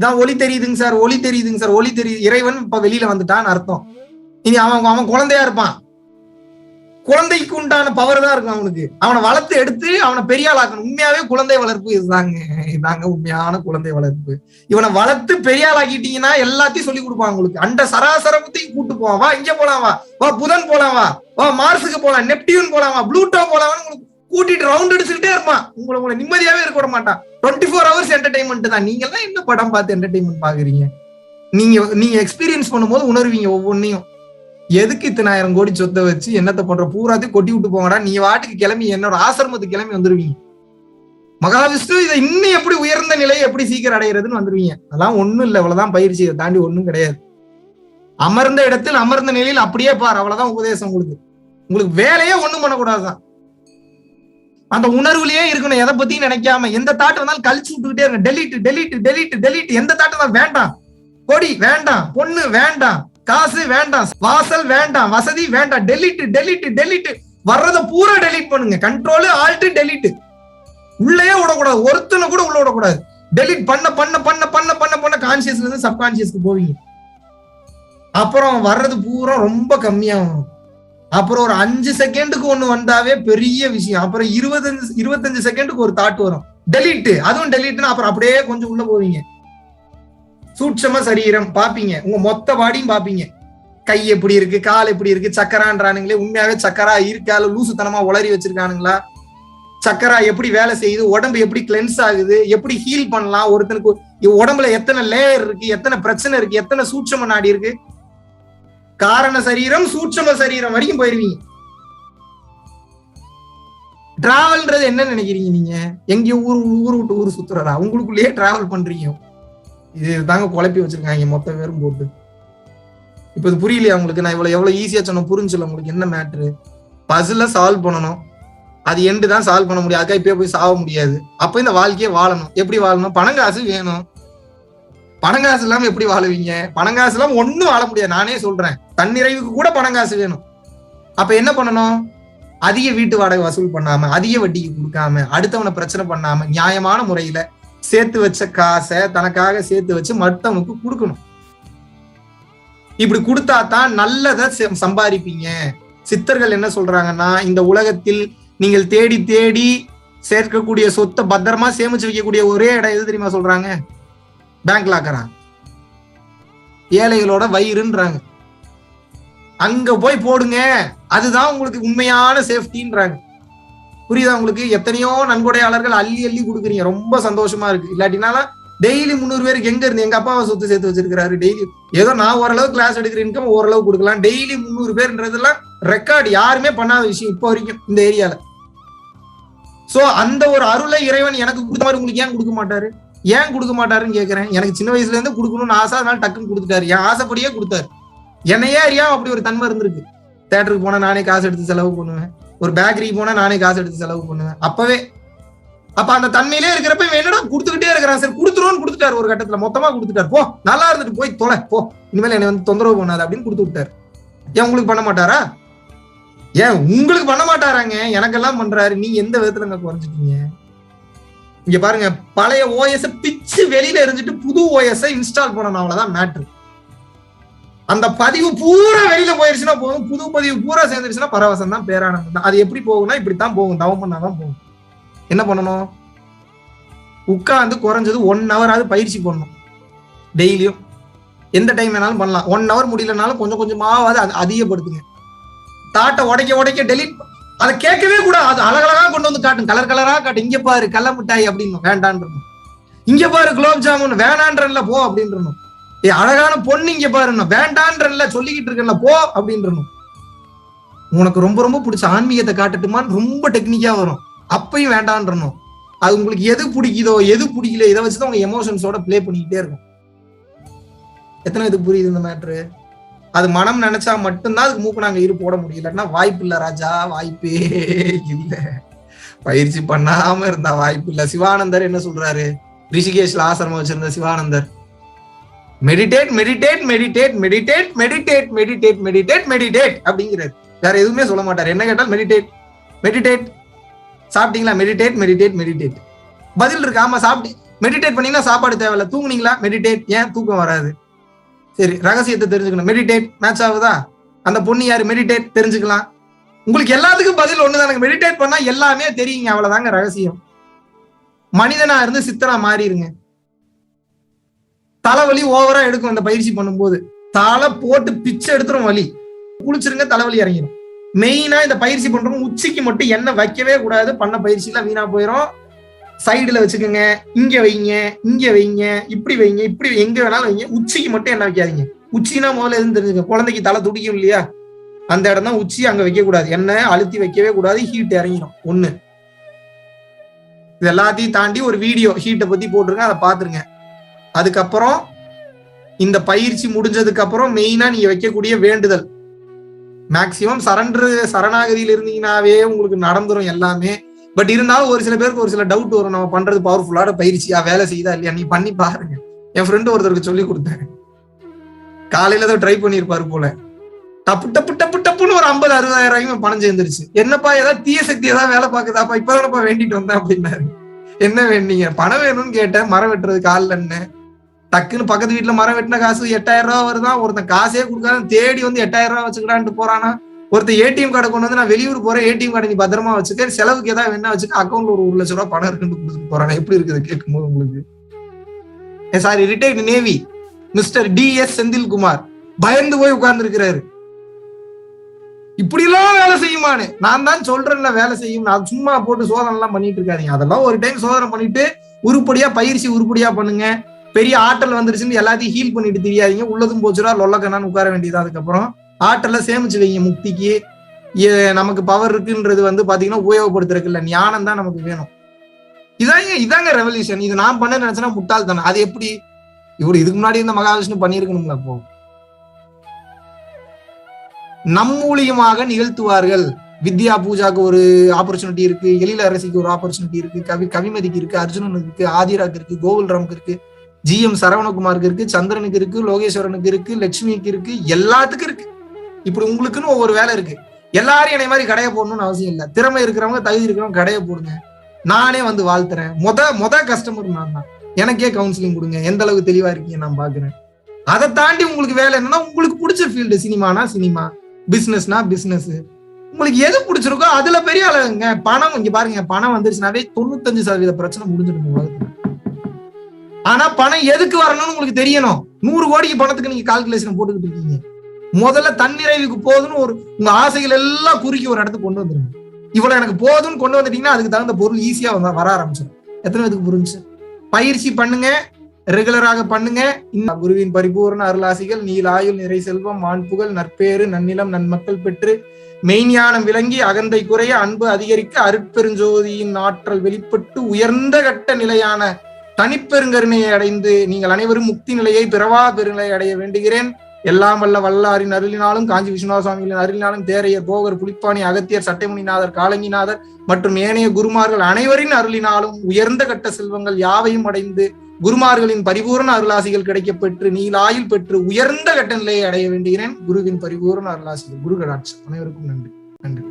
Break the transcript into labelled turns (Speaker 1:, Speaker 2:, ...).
Speaker 1: தான் ஒளி தெரியுதுங்க சார், ஒளி தெரியுதுங்க சார், ஒளி தெரியுது. இறைவன் இப்ப வெளியில வந்துட்டான்னு அர்த்தம். இனி அவன் குழந்தையா இருப்பான். குழந்தைக்கு உண்டான பவர் தான் இருக்கும் அவனுக்கு. அவனை வளர்த்து எடுத்து அவனை பெரிய ஆளாக்கணும். உண்மையாவே குழந்தை வளர்ப்பு இதாங்க உண்மையான குழந்தை வளர்ப்பு. இவனை வளர்த்து பெரிய ஆளாக்கிட்டீங்கன்னா எல்லாத்தையும் சொல்லி கொடுப்பான் உங்களுக்கு. அண்ட சராசரத்தையும் கூட்டு போவான். வா இங்க போலாம், வா புதன் போலாம், வா மார்ஸுக்கு போலாம், நெப்டியூன் போலாம், ப்ளூட்டோ போலாம், உங்களுக்கு கூட்டிட்டு ரவுண்ட் அடிச்சுக்கிட்டே இருப்பான். உங்களை நிம்மதியாவே இருக்க விட மாட்டான். 24 hours என்டர்டைன்மெண்ட் தான். நீங்க எல்லாம் என்ன படம் பார்த்து என்டர்டைன்மெண்ட் பாக்குறீங்க? நீங்க எக்ஸ்பீரியன்ஸ் பண்ணும்போது உணர்வீங்க ஒவ்வொன்னையும். எதுக்கு இத்தனை 1000 கோடி சொத்தை வச்சு என்னத்தை பண்ற பூராத்தையும் கொட்டி விட்டு போங்கடா, நீ வாட்டுக்கு கிளம்பி என்னோட ஆசிரமத்துக்கு கிளம்பி வந்துருவீங்க. மகாவிஷ்ணு இதை இன்னும் எப்படி உயர்ந்த நிலையை எப்படி சீக்கிரம் அடைகிறதுன்னு வந்துருவீங்க. அதெல்லாம் ஒண்ணும் இல்லை, அவ்வளவுதான் பயிற்சி, அதை தாண்டி ஒண்ணும் கிடையாது. அமர்ந்த இடத்தில் அமர்ந்த நிலையில் அப்படியே பாரு, அவ்வளவுதான் உபதேசம். உங்களுக்கு வேலையே ஒண்ணும் பண்ணக்கூடாதுதான். அந்த உணர்வுலயே இருக்கணும், எதை பத்தியும் நினைக்காம. எந்த தாட்டு வந்தாலும் கழிச்சு விட்டுக்கிட்டே இருங்க. Delete delete delete delete. எந்த தாட்டு தான் வேண்டாம். கொடி வேண்டாம், பொண்ணு வேண்டாம், காசு வேண்டாம், வாசல் வேண்டாம், வசதி வேண்டாம். Delete delete delete. வர்றத பூரா டெலிட் பண்ணுங்க. Control alt delete. உள்ளே விடக்கூடாது, ஒருத்தனை கூட உள்ள விடக்கூடாது. டெலிட் பண்ண பண்ண பண்ண பண்ண பண்ண பண்ண கான்சியஸ்ல இருந்து சப்கான்சியஸ்க்கு போவீங்க. அப்புறம் வர்றது பூரா ரொம்ப கம்மியாகும். அப்புறம் ஒரு 5 செகண்டுக்கு ஒண்ணு வந்தாவே பெரிய விஷயம். அப்புறம் 25 செகண்டுக்கு ஒரு தாட் வரும், டெலிட். அதுவும் டெலிட்னா அப்புறம் அப்படியே கொஞ்சம் உள்ள போவீங்க. சூட்சம சரீரம் பாப்பீங்க, உங்க மொத்த பாடியும் பாப்பீங்க. கை எப்படி இருக்கு, கால் எப்படி இருக்கு, சக்கரான்றானுங்களே, உண்மையாவே சக்கரா இருக்கால லூசுத்தனமா உளறி வச்சிருக்கானுங்களா? சக்கரா எப்படி வேலை செய்யுது, உடம்பு எப்படி கிளென்ஸ் ஆகுது, எப்படி ஹீல் பண்ணலாம், ஒருத்தனுக்கு உடம்புல எத்தனை லேயர் இருக்கு, எத்தனை பிரச்சனை இருக்கு, எத்தனை சூட்சம நாடி இருக்கு. காரண சரீரம் சூட்சம சரீரம் வரைக்கும் போயிருவீங்க. டிராவல்ன்றது என்ன நினைக்கிறீங்க நீங்க? எங்கேயும் ஊர் விட்டு ஊர் சுத்துறதா? உங்களுக்குள்ளேயே டிராவல் பண்றீங்க. இது தாங்க குழப்பி வச்சிருக்காங்க மொத்த பேரும் போட்டு. இப்ப இது புரியலையா உங்களுக்கு? நான் எவ்வளவு ஈஸியா சொன்ன புரிஞ்சுல உங்களுக்கு என்ன மேட்ரு? பசில சால்வ் பண்ணணும், அது எண்டு தான் சால்வ் பண்ண முடியாது. அதுக்காக இப்பயே போய் சாக முடியாது. அப்ப இந்த வாழ்க்கையை வாழணும். எப்படி வாழணும்? பணங்காசு வேணும். பணங்காசு இல்லாம எப்படி வாழுவீங்க? பணங்காசு இல்லாம ஒண்ணும் வாழ முடியாது. நானே சொல்றேன், தன்னிறைவுக்கு கூட பணங்காசு வேணும். அப்ப என்ன பண்ணணும்? அதிக வீட்டு வாடகை வசூல் பண்ணாம, அதிக வட்டிக்கு கொடுக்காம, அடுத்தவனை பிரச்சனை பண்ணாம, நியாயமான முறையில சேர்த்து வச்ச காசை தனக்காக சேர்த்து வச்சு மற்றவனுக்கு கொடுக்கணும். இப்படி கொடுத்தா தான் நல்லதை சம்பாதிப்பீங்க. சித்தர்கள் என்ன சொல்றாங்கன்னா, இந்த உலகத்தில் நீங்கள் தேடி தேடி சேர்க்கக்கூடிய சொத்தை பத்திரமா சேமிச்சு வைக்கக்கூடிய ஒரே இடம் எது தெரியுமா சொல்றாங்க? பேங்க் லாக்கரா? ஏழைகளோட வயிறுன்றாங்க. அங்க போய் போடுங்க, அதுதான் உங்களுக்கு உண்மையான சேஃப்டின்றாங்க. புரியுதா உங்களுக்கு? எத்தனையோ நன்கொடையாளர்கள் அள்ளி அள்ளி கொடுக்குறீங்க, ரொம்ப சந்தோஷமா இருக்கு. இல்லாட்டினாலும் டெய்லி 300 பேருக்கு எங்க இருந்து? எங்க அப்பாவை சொத்து சேர்த்து வச்சிருக்காரு. டெய்லி ஏதோ நான் ஓரளவு கிளாஸ் எடுக்கிற இன்கம் ஓரளவு கொடுக்கலாம். டெய்லி 300 பேர்ன்றதெல்லாம் ரெக்கார்டு, யாருமே பண்ணாத விஷயம் இப்போ வரைக்கும் இந்த ஏரியால. சோ அந்த ஒரு அருளை இறைவன் எனக்கு கொடுத்த மாதிரி உங்களுக்கு ஏன் கொடுக்க மாட்டாரு? ஏன் கொடுக்க மாட்டாருன்னு கேட்கிறேன். எனக்கு சின்ன வயசுல இருந்து கொடுக்கணும்னு ஆசை, அதனால டக்குன்னு கொடுத்துட்டாரு. என் ஆசைப்படியே கொடுத்தாரு. என்னையே அறியாம அப்படி ஒரு தன்மை இருந்திருக்கு. தேட்டருக்கு போனா நானே காசு எடுத்து செலவு பண்ணுவேன். ஒரு பேக்கரிக்கு போனா நானே காசு எடுத்து செலவு பண்ணுவேன். அப்பவே அப்ப அந்த தன்மையிலே இருக்கிறப்ப என்னடா கொடுத்துக்கிட்டே இருக்கிறான். சரி கொடுத்துருவோன்னு கொடுத்துட்டாரு. ஒரு கட்டத்துல மொத்தமா கொடுத்துட்டாரு. போ நல்லா இருந்துட்டு போய் தொலை போ, இனிமேல் என்னை வந்து தொந்தரவு பண்ணாது அப்படின்னு கொடுத்து விட்டாரு. ஏன் உங்களுக்கு பண்ண மாட்டாரா? ஏன் உங்களுக்கு பண்ண மாட்டாராங்க? எனக்கெல்லாம் பண்றாரு. நீங்க எந்த விதத்துல குறைஞ்சிட்டீங்க? இங்க பாருங்க, பழைய ஓஎஸ் பிச்சு வெளியில எரிஞ்சிட்டு புது ஓஎஸ் இன்ஸ்டால் பண்ணணும், அவ்வளவுதான் மேட்ரு. அந்த பதிவு பூரா வெளியில போயிருச்சுன்னா போதும், புது பதிவு பூரா சேர்ந்துருச்சுன்னா பரவசம் தான், பேரானந்தம் தான். அது எப்படி போகும்னா இப்படித்தான் போகும், தவம் பண்ணாதான் போகும். என்ன பண்ணணும்? உட்கார்ந்து குறைஞ்சது 1 hour பயிற்சி பண்ணணும் டெய்லியும். எந்த டைம் வேணாலும் பண்ணலாம். 1 hour முடியலனாலும் கொஞ்சம் கொஞ்சமாவது அதிகப்படுத்துங்க. தாட்டை உடைக்க உடைக்க டெலிட். அதை கேட்கவே கூட, அது அழகழகா கொண்டு வந்து காட்டும், கலர் கலரா காட்டும். இங்க பாரு கள்ள மிட்டாய் அப்படின்னு வேண்டான்றணும், இங்க பாரு குலோப் ஜாமுன் வேணான்றல போ அப்படின்றணும், அழகான பொண்ணு இங்க பாருன்னு வேண்டான்றல சொல்லிக்கிட்டு இருக்கல போ அப்படின்றணும். உனக்கு ரொம்ப ரொம்ப பிடிச்ச ஆன்மீகத்தை காட்டட்டுமான்னு ரொம்ப டெக்னிக்கா வரும், அப்பயும் வேண்டான்றணும். அது உங்களுக்கு எது பிடிக்குதோ எது பிடிக்கல இதை வச்சுதான் உங்க எமோஷன்ஸோட பிளே பண்ணிக்கிட்டே இருக்கும். எத்தனை இதுக்கு புரியுது இந்த மேட்ரு? அது மனம் நினைச்சா மட்டும்தான் அதுக்கு மூக்கு நாங்க இரு போட முடியலன்னா வாய்ப்பு இல்ல ராஜா, வாய்ப்பே இல்ல. பயிற்சி பண்ணாம இருந்தா வாய்ப்பு இல்ல. சிவானந்தர் என்ன சொல்றாரு? ரிஷிகேஷ்ல ஆசிரமம் வச்சிருந்த Sivanandar, meditate meditate meditate meditate meditate meditate meditate meditate அப்படிங்கிறாரு. வேற எதுவுமே சொல்ல மாட்டார். என்ன கேட்டால் மெடிடேட் மெடிடேட். சாப்பிட்டீங்களா? Meditate meditate meditate. பதில் இருக்கு. ஆமா சாப்பிட்டு மெடிடேட் பண்ணீங்கன்னா சாப்பாடு தேவையில்ல. தூங்குனீங்களா? மெடிடேட். ஏன் தூக்கம் வராது? சரி, ரகசியத்தை தெரிஞ்சுக்கணும். மெடிடேட். மேட்ச் ஆகுதா? அந்த பொண்ணு யாரு? மெடிடேட். தெரிஞ்சுக்கலாம். உங்களுக்கு எல்லாத்துக்கும் பதில் ஒண்ணுதானுங்க. மெடிடேட் பண்ணா எல்லாமே தெரியுங்க. அவ்வளவுதாங்க ரகசியம். மனிதனா இருந்து சித்தனா மாறிடுங்க. தலைவலி ஓவரா எடுக்கும் இந்த பயிற்சி பண்ணும்போது. தலை போட்டு பிச்சை எடுத்துரும் வலி. குளிச்சிருங்க, தலைவலி இறங்கிடும். மெயினா இந்த பயிற்சி பண்றோம், உச்சிக்கு மட்டும் எண்ணெய் வைக்கவே கூடாது. பண்ண பயிற்சி எல்லாம் வீணா போயிடும். சைடுல வச்சுக்கோங்க, இங்க வைங்க, இங்க வைங்க, இப்படி வைங்க, இப்படி எங்க வேணாலும் வைங்க. உச்சிக்கு மட்டும் எண்ணெய் வைக்காதீங்க. உச்சினா முதல்ல எதுவும் தெரிஞ்சுக்க. குழந்தைக்கு தலை துடிக்கும் இல்லையா, அந்த இடம் தான் உச்சி. அங்க வைக்க கூடாது. எண்ணெய் அழுத்தி வைக்கவே கூடாது. ஹீட் இறங்கிடும். ஒண்ணு. இது எல்லாத்தையும் தாண்டி ஒரு வீடியோ ஹீட்டை பத்தி போட்டிருக்கேன், அதை பாத்துருங்க. அதுக்கப்புறம் இந்த பயிற்சி முடிஞ்சதுக்கு அப்புறம் மெயினா நீங்க வைக்கக்கூடிய வேண்டுதல், மேக்சிமம் சரணாகதியில் இருந்தீங்கன்னாவே உங்களுக்கு நடந்துரும் எல்லாமே. பட் இருந்தாலும் ஒரு சில பேருக்கு ஒரு சில டவுட் வரும், நம்ம பண்றது பவர்ஃபுல்லான பயிற்சியா, வேலை செய்தா இல்லையா? நீ பண்ணி பாருங்க. என் ஃப்ரெண்டு ஒருத்தருக்கு சொல்லி கொடுத்தேன். காலையில தான் ட்ரை பண்ணிருப்பாரு போல. டப்பு டப்பு டப்பு டப்புன்னு ஒரு 50,000-60,000 பணம் சேர்ந்துருச்சு. என்னப்பா ஏதாவது தீய சக்தி ஏதாவது வேலை பாக்குதாப்பா? இப்பதானப்பா வேண்டிட்டு வந்தேன் அப்படின்னாரு. என்ன வேண்டீங்க? பணம் வேணும்னு கேட்டேன். மரம் வெட்டுறது காலில் என்ன டக்குன்னு பக்கத்து வீட்டுல மரம் வெட்டின காசு 8,000 வருதான். ஒருத்தன் காசே கொடுக்காத தேடி வந்து 8,000 வச்சுக்கிட்டான்ட்டு போறானா. ஒருத்தர் ஏடிஎம் கார்டை கொண்டு வந்து, நான் வெளியூர் போறேன், ஏடிஎம் கார்டை நீ பத்திரமா வச்சுக்க, செலவுக்கு ஏதாவது வேணா வச்சுக்க, அக்கௌண்ட்ல ஒரு 1,00,000 ரூபாய் பணம் இருக்குன்னு கொடுத்துட்டு போறாங்க. எப்படி இருக்குது கேட்கும் போது உங்களுக்கு? Sorry, retired navy mister DS Senthilkumar பயந்து போய் உட்கார்ந்து இருக்கிறாரு. இப்படி எல்லாம் வேலை செய்யுமானு நான் தான் சொல்றேன்ல, வேலை செய்யும். நான் சும்மா போட்டு சோதனை எல்லாம் பண்ணிட்டு இருக்காதீங்க. அதெல்லாம் ஒரு டைம் சோதனை பண்ணிட்டு உருப்படியா பயிற்சி உருப்படியா பண்ணுங்க. பெரிய ஆற்றல் வந்துருச்சுன்னு எல்லாத்தையும் ஹீல் பண்ணிட்டு தெரியாதீங்க. உள்ளதும் போச்சுடா லொல்லக்கண்ணான்னு உட்கார வேண்டியது. அதுக்கப்புறம் ஆற்றலை சேமிச்சு வைங்க. முக்திக்கு நமக்கு பவர் இருக்குன்றது வந்து பாத்தீங்கன்னா உபயோகப்படுத்துறதுக்கு இல்ல, ஞானம் தான் நமக்கு வேணும். இதாங்க ரெவல்யூஷன். இது நான் பண்ண நினைச்சேன்னா முட்டாள் தானே. அது எப்படி இதுக்கு முன்னாடி இந்த மகாவிஷ்ணு பண்ணிருக்கணும்ல. அப்போ நம் மூலியமாக நிகழ்த்துவார்கள். வித்யா பூஜாக்கு ஒரு ஆப்பர்ச்சுனிட்டி இருக்கு, எழில் அரசிக்கு ஒரு ஆப்பர்ச்சுனிட்டி இருக்கு, கவிமதிக்கு இருக்கு, அர்ஜுனனுக்கு இருக்கு, ஆதிராக்கு இருக்கு, கோகுல்ராமுக்கு இருக்கு, GM சரவணகுமாருக்கு இருக்கு, சந்திரனுக்கு இருக்கு, லோகேஸ்வரனுக்கு இருக்கு, லட்சுமிக்கு இருக்கு, எல்லாத்துக்கும் இருக்கு. இப்படி உங்களுக்குன்னு ஒவ்வொரு வேலை இருக்கு. எல்லாரும் என்னை மாதிரி கடையை போடணும்னு அவசியம் இல்லை. திறமை இருக்கிறவங்க, தகுதி இருக்கிறவங்க கடையை போடுங்க. நானே வந்து வாழ்த்துறேன். மொத கஸ்டமர் நான் தான். எனக்கே கவுன்சிலிங் கொடுங்க. எந்த அளவுக்கு தெளிவா இருக்கீங்க நான் பாக்குறேன். அதை தாண்டி உங்களுக்கு வேலை என்னன்னா, உங்களுக்கு பிடிச்ச ஃபீல்டு, சினிமானா சினிமா, பிசினஸ்னா பிசினஸ், உங்களுக்கு எது பிடிச்சிருக்கோ அதுல பெரிய அளவுங்க. பணம் இங்க பாருங்க, பணம் வந்துருச்சுனாவே 95% பிரச்சனை முடிஞ்சிடும் உலகத்துல. ஆனா பணம் எதுக்கு வரணும்னு உங்களுக்கு தெரியணும். 100 கோடிக்கு பணத்துக்கு நீங்க கால்குலேஷன் போட்டுக்கிட்டு இருக்கீங்க. முதல்ல தன்னிறைவுக்கு போதுன்னு உங்க ஆசைகள் எல்லாம் குறுக்கி ஒரு இடத்துக்கு கொண்டு வந்துருங்க. இவ்வளவு எனக்கு போதுன்னு கொண்டு வந்துட்டீங்கன்னா அதுக்கு தகுந்த பொருள் ஈஸியா வர ஆரம்பிச்சிடும். எத்தனை பேருக்கு புரிஞ்சு? பயிற்சி பண்ணுங்க, ரெகுலராக பண்ணுங்க. இந்த குருவின் பரிபூர்ண அருளாசிகள், நீல் ஆயுள், நிறை செல்வம், மாண்புகள், நற்பேறு, நன்னிலம், நன்மக்கள் பெற்று மெய்ஞானம் விளங்கி அகந்தை குறைய அன்பு அதிகரிக்க அருட்பெருஞ்சோதியின் ஆற்றல் வெளிப்பட்டு உயர்ந்த கட்ட நிலையான தனிப்பெருங்கருணையை அடைந்து நீங்கள் அனைவரும் முக்தி நிலையை, பிறவா பெருநிலை அடைய வேண்டுகிறேன். எல்லாம் வல்ல வல்லாரின் அருளினாலும், காஞ்சி விஸ்வநாத சுவாமிகளின் அருளினாலும், தேரையர், போகர், புலிப்பாணி, அகத்தியர், சட்டைமுனிநாதர், காலங்கிநாதர் மற்றும் ஏனைய குருமார்கள் அனைவரின் அருளினாலும் உயர்ந்த கட்ட செல்வங்கள் யாவையும் அடைந்து குருமார்களின் பரிபூர்ண அருளாசிகள் கிடைக்கப்பெற்று நீலாயில் பெற்று உயர்ந்த கட்ட நிலையை அடைய வேண்டுகிறேன். குருவின் பரிபூர்ண அருளாசிகள். குரு கடாட்சம். அனைவருக்கும் நன்றி. நன்றி.